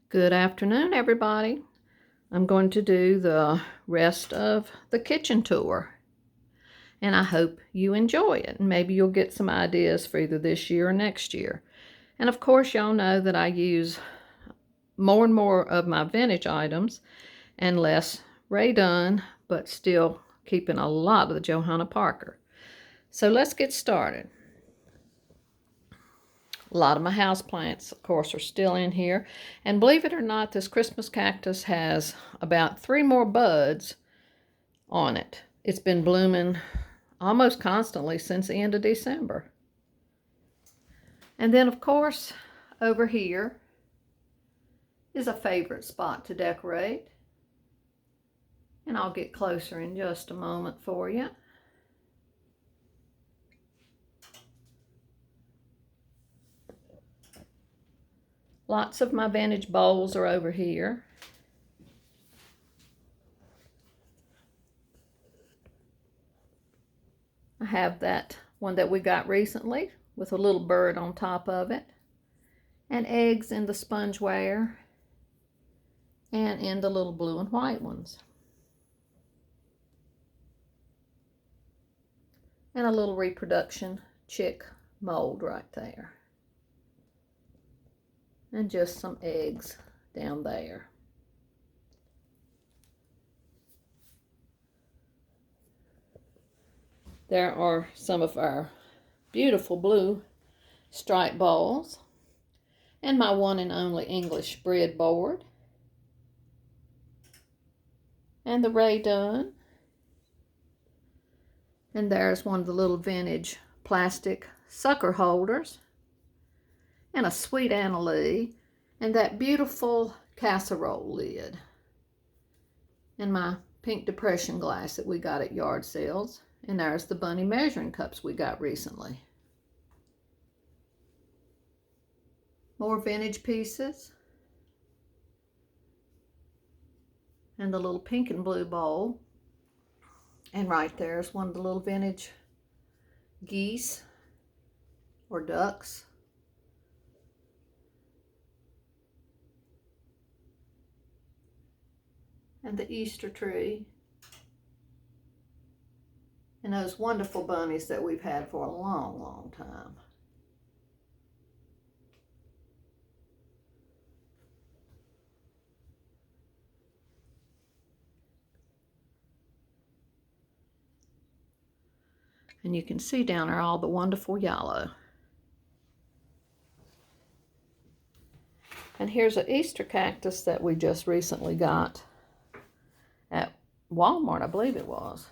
Good afternoon, everybody. I'm going to do the rest of the kitchen tour, and I hope you enjoy it. And maybe you'll get some ideas for either this year or next year. And of course, y'all know that I use more and more of my vintage items and less Dunn, but still keeping a lot of the Johanna Parker. So let's get started. A lot of my houseplants, of course, are still in here. And believe it or not, this Christmas cactus has about 3 more buds on it. It's been blooming almost constantly since the end of December. And then, of course, over here is a favorite spot to decorate. And I'll get closer in just a moment for you. Lots of my vintage bowls are over here. I have that one that we got recently with a little bird on top of it, and eggs in the spongeware and in the little blue and white ones. And a little reproduction chick mold right there. And just some eggs down there. There are some of our beautiful blue stripe bowls and my one and only English breadboard and the Dunn. And there's one of the little vintage plastic sucker holders and a sweet Anna Lee and that beautiful casserole lid and my pink depression glass that we got at yard sales. And there's the bunny measuring cups we got recently. More vintage pieces. And the little pink and blue bowl. And right there's one of the little vintage geese or ducks. And the Easter tree. And those wonderful bunnies that we've had for a long, long time. And you can see down there all the wonderful yellow. And here's an Easter cactus that we just recently got at Walmart, I believe it was.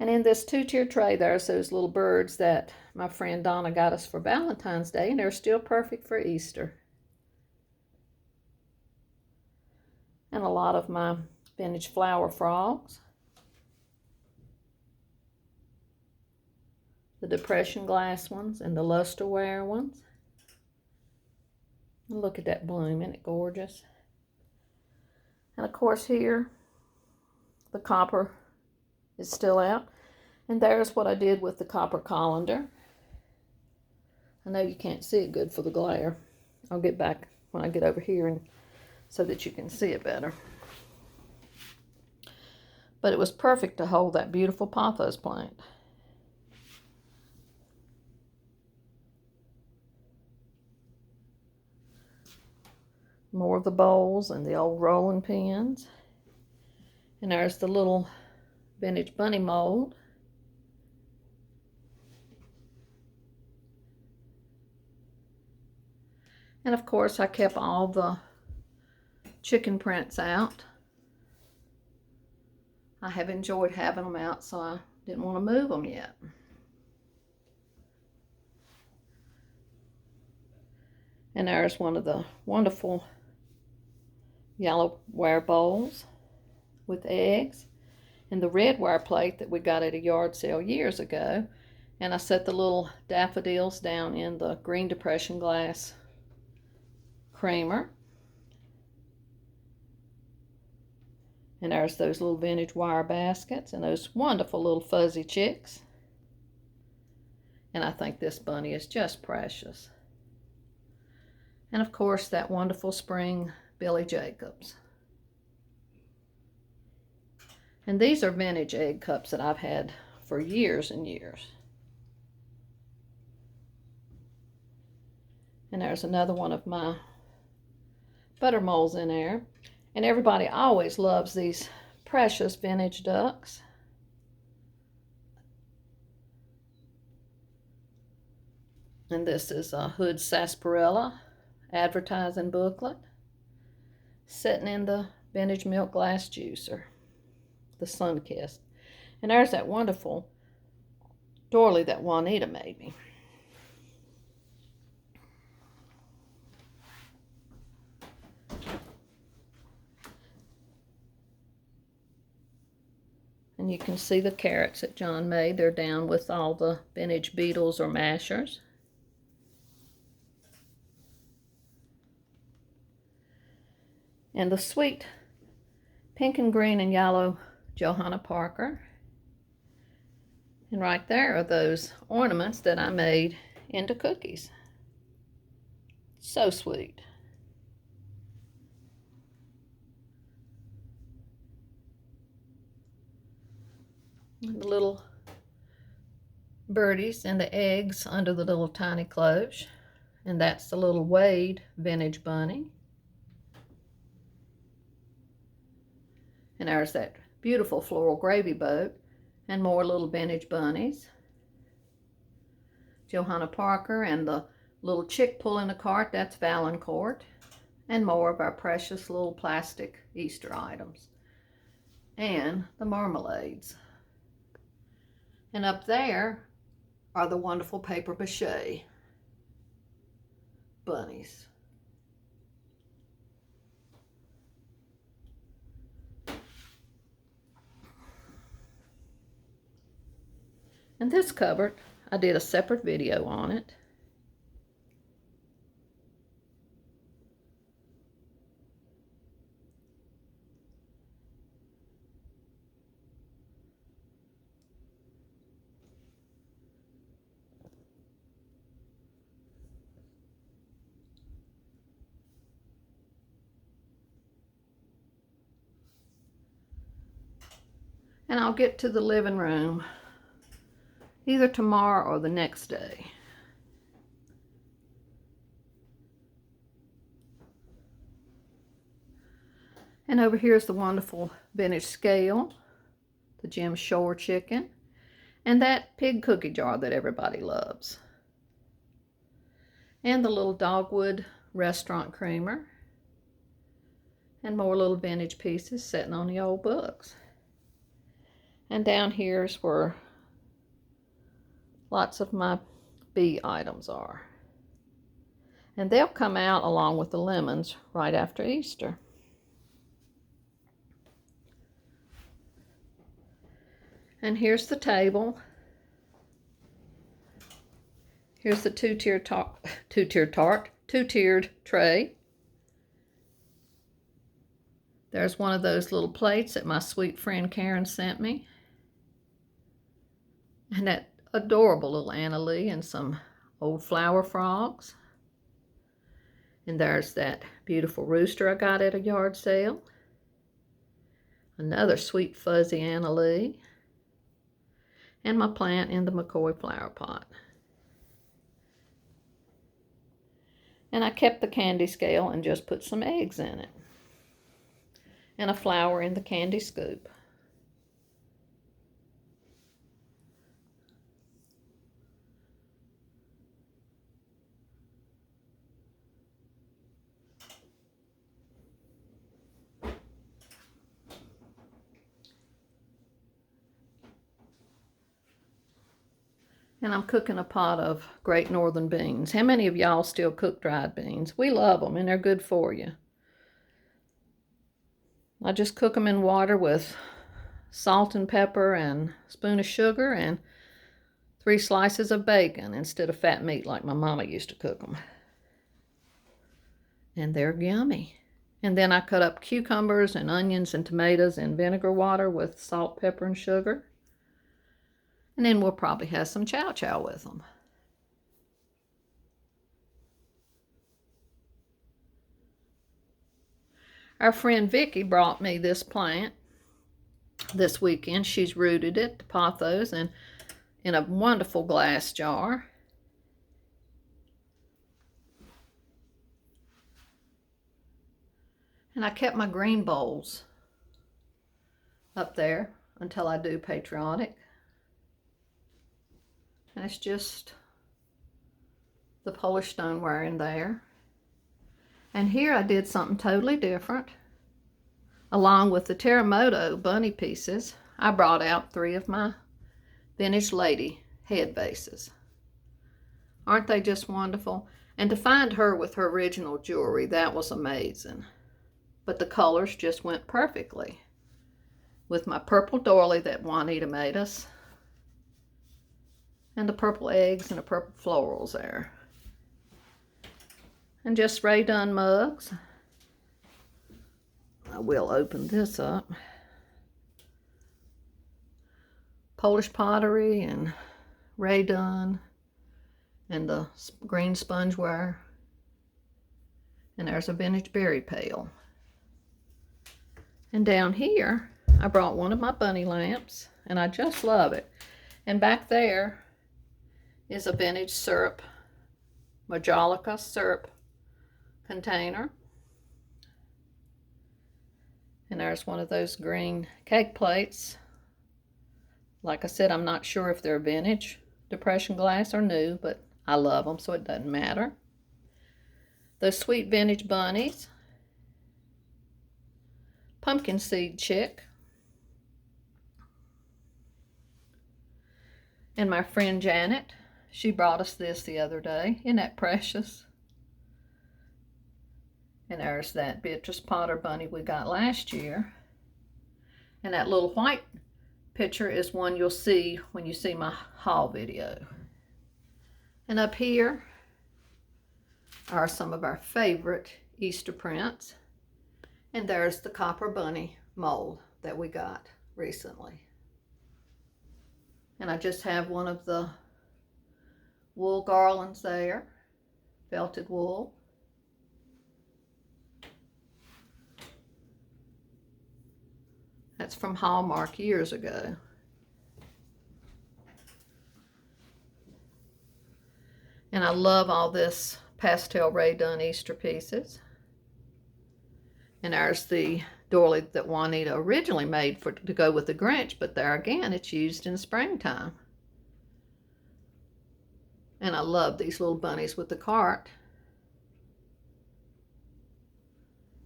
And in this 2-tier tray, there's those little birds that my friend Donna got us for Valentine's Day, and they're still perfect for Easter. And a lot of my vintage flower frogs. The depression glass ones and the lusterware ones. And look at that bloom, isn't it gorgeous? And of course here, the copper is still out. And there's what I did with the copper colander. I know you can't see it good for the glare. I'll get back when I get over here and so that you can see it better. But it was perfect to hold that beautiful pothos plant. More of the bowls and the old rolling pins. And there's the little vintage bunny mold. And of course I kept all the chicken prints out. I have enjoyed having them out, so I didn't want to move them yet. And there's one of the wonderful yellow ware bowls with eggs and the red ware plate that we got at a yard sale years ago. And I set the little daffodils down in the green depression glass creamer. And there's those little vintage wire baskets and those wonderful little fuzzy chicks. And I think this bunny is just precious. And of course, that wonderful spring Billy Jacobs. And these are vintage egg cups that I've had for years and years. And there's another one of my butter molds in there. And everybody always loves these precious vintage ducks. And this is a Hood sarsaparilla advertising booklet sitting in the vintage milk glass juicer, the Sunkissed. And there's that wonderful doily that Juanita made me. And you can see the carrots that John made. They're down with all the vintage beetles or mashers. And the sweet pink and green and yellow Johanna Parker. And right there are those ornaments that I made into cookies. So sweet. And the little birdies and the eggs under the little tiny cloche. And that's the little Wade vintage bunny. And there's that beautiful floral gravy boat and more little vintage bunnies. Johanna Parker and the little chick pulling the cart, that's Valancourt. And more of our precious little plastic Easter items. And the marmalades. And up there are the wonderful paper mache bunnies. And this cupboard, I did a separate video on it. And I'll get to the living room either tomorrow or the next day. And over here is the wonderful vintage scale, the Jim Shore chicken, and that pig cookie jar that everybody loves. And the little dogwood restaurant creamer. And more little vintage pieces sitting on the old books. And down here is where lots of my bee items are. And they'll come out along with the lemons right after Easter. And here's the table. Here's the two-tiered tray. There's one of those little plates that my sweet friend Karen sent me. And that adorable little Anna Lee and some old flower frogs. And there's that beautiful rooster I got at a yard sale. Another sweet fuzzy Anna Lee. And my plant in the McCoy flower pot. And I kept the candy scale and just put some eggs in it. And a flower in the candy scoop. And I'm cooking a pot of Great Northern beans. How many of y'all still cook dried beans? We love them and they're good for you. I just cook them in water with salt and pepper and a spoon of sugar and 3 slices of bacon instead of fat meat like my mama used to cook them. And they're yummy. And then I cut up cucumbers and onions and tomatoes in vinegar water with salt, pepper, and sugar. And then we'll probably have some chow chow with them. Our friend Vicky brought me this plant this weekend. She's rooted it to pothos and in a wonderful glass jar. And I kept my green bowls up there until I do patriotic. And it's just the Polish stoneware in there. And here I did something totally different. Along with the Terremoto bunny pieces, I brought out 3 of my vintage lady head vases. Aren't they just wonderful? And to find her with her original jewelry, that was amazing. But the colors just went perfectly with my purple doily that Juanita made us, and the purple eggs and the purple florals there. And just Ray Dunn mugs. I will open this up. Polish pottery and Ray Dunn and the green spongeware. And there's a vintage berry pail. And down here, I brought one of my bunny lamps, and I just love it. And back there is a vintage syrup, Majolica syrup container. And there's one of those green cake plates. Like I said, I'm not sure if they're vintage depression glass or new, but I love them, so it doesn't matter. Those sweet vintage bunnies. Pumpkin seed chick. And my friend Janet, she brought us this the other day. Isn't that precious? And there's that Beatrice Potter bunny we got last year. And that little white picture is one you'll see when you see my haul video. And up here are some of our favorite Easter prints. And there's the copper bunny mold that we got recently. And I just have one of the wool garlands there, felted wool. That's from Hallmark years ago. And I love all this pastel Ray Dunn Easter pieces. And there's the doily that Juanita originally made to go with the Grinch, but there again, it's used in springtime. And I love these little bunnies with the cart.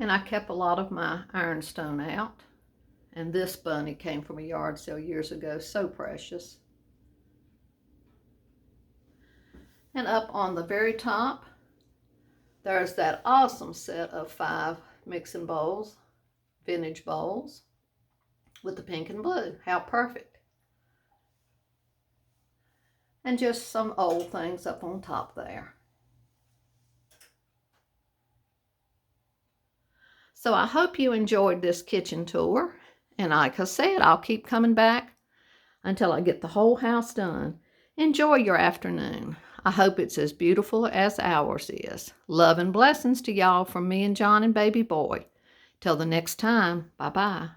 And I kept a lot of my ironstone out. And this bunny came from a yard sale years ago, so precious. And up on the very top, there's that awesome set of 5 mixing bowls, vintage bowls, with the pink and blue. How perfect. And just some old things up on top there. So I hope you enjoyed this kitchen tour. And like I said, I'll keep coming back until I get the whole house done. Enjoy your afternoon. I hope it's as beautiful as ours is. Love and blessings to y'all from me and John and baby boy. Till the next time, bye-bye.